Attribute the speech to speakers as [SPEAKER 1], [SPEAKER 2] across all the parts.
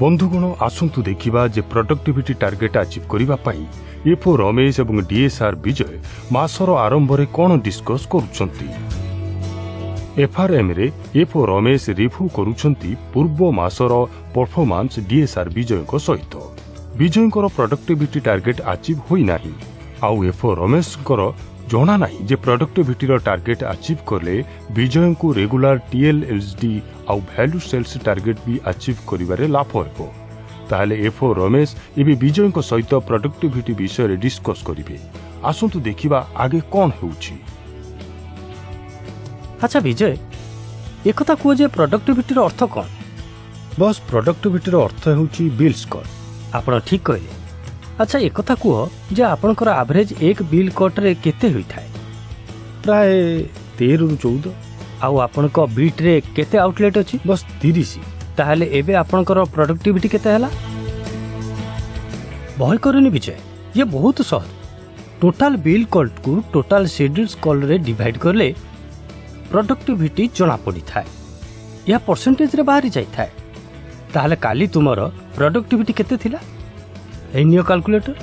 [SPEAKER 1] बंधुगण आसंतु देखिबा जे productivity target achieve करिबा पई एफओ रमेश एवं डीएसआर विजय मासर आरंभ रे कोन डिस्कस करूछंती। एफआरएम रे एफओ रमेश रिव्यू करूछंती पूर्व मासर परफॉर्मेंस डीएसआर विजय को सहित। विजय को प्रोडक्टिविटी टार्गेट अचीव होई नाही आउ एफओ रमेश को जना नहीं जे प्रोडक्टिविटी टार्गेट अचीव करले विजय को रेगुलर टीएलएसडी आउ वैल्यू सेल्स टार्गेट भी अचीव करिवारे लाभ होबो। ताहले एफओ रमेश एबे विजय को सहित प्रोडक्टिविटी विषय रे डिस्कस करिवे। आसंतु देखिबा आगे कोन होउची।
[SPEAKER 2] अच्छा विजय एक कथा को जे प्रोडक्टिविटी रो अर्थ कोन?
[SPEAKER 1] बस प्रोडक्टिविटी रो अर्थ होउची बिल स्कोर।
[SPEAKER 2] आपण ठीक कहले। अच्छा एक कथा कुह जे आपनकर एवरेज एक बिल कट रे केते होई थाए?
[SPEAKER 1] प्राय 13 रु 14।
[SPEAKER 2] आउ आपनक बीट रे केते आउटलेट अछि?
[SPEAKER 1] बस 30।
[SPEAKER 2] ताहले एबे आपनकर प्रोडक्टिविटी केते हला? भय करनी विजय, ये बहुत सहज। टोटल बिल कॉल को टोटल शेड्यूल्स कॉल रे डिवाइड करले प्रोडक्टिविटी जणा पड़ी थाए। या परसेंटेज रे बाहरी जाई थाए। ताहले काली तुमरो प्रोडक्टिविटी केते थिला? ए नियो कैलकुलेटर।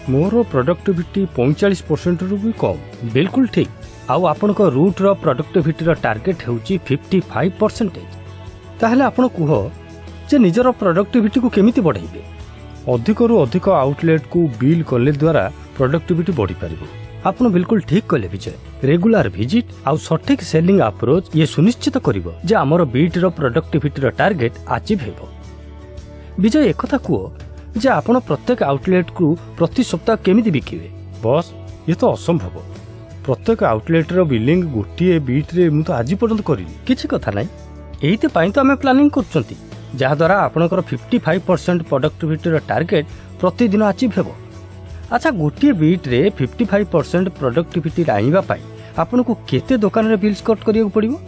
[SPEAKER 1] मोर प्रोडक्टिविटी 45% रु भी कम।
[SPEAKER 2] बिल्कुल ठीक। आउ आपण को रूट रो प्रोडक्टिविटी रो टार्गेट होउची 55%। ताहले आपण कुह जे निजरो प्रोडक्टिविटी को केमिति बढ़ाइबे?
[SPEAKER 1] अधिक रु अधिक आउटलेट को बिल कले द्वारा प्रोडक्टिविटी बढ़ी पारिबो।
[SPEAKER 2] आपण बिल्कुल ठीक कहले विजय। रेगुलर विजिट आउ सटीक सेलिंग अप्रोच ये सुनिश्चित करिवो जे हमर बीट रो प्रोडक्टिविटी रो टार्गेट अचीव हेबो। विजय एक कथा कुह जे आपण प्रत्येक आउटलेट को प्रति सप्ताह केमिति बिकिबे?
[SPEAKER 1] बस ये तो असंभव। प्रत्येक आउटलेट रो बिलिंग गोटिए बीट रे मु तो आज पर्यंत करिनी।
[SPEAKER 2] किछि कथा नै, एइते पई तो हमें प्लानिंग करछंती जहा द्वारा आपनकर 55% प्रोडक्टिविटी रो टार्गेट प्रतिदिन अचीव हेबो। अच्छा गोटिए बीट रे 55% प्रोडक्टिविटी आनिबा पाई आपन को केते दुकान रे बिल्स कट करियो पड़िबो?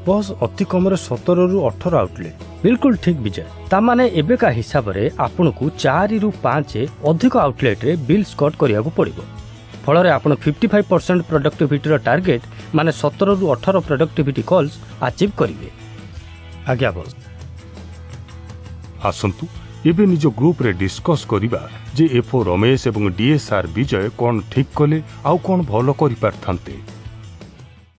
[SPEAKER 1] बस अति कम रे 17 रु 18 आउटलेट।
[SPEAKER 2] बिल्कुल ठीक विजय। ता माने एबे का हिसाब रे आपन को 4 रु 5 अधिक आउटलेट रे बिल्स कट करिया को पड़िबो। फल रे आपन 55% प्रोडक्टिविटी रो टार्गेट माने 17 रु 18 प्रोडक्टिविटी कॉल्स अचीव करिवे।
[SPEAKER 1] आज्ञा बस। आसंतु एबे निज ग्रुप रे डिस्कस करिबा जे एफओ रमेश एवं डीएसआर विजय कोन ठीक कले आउ कोन भलो करि पारथांते।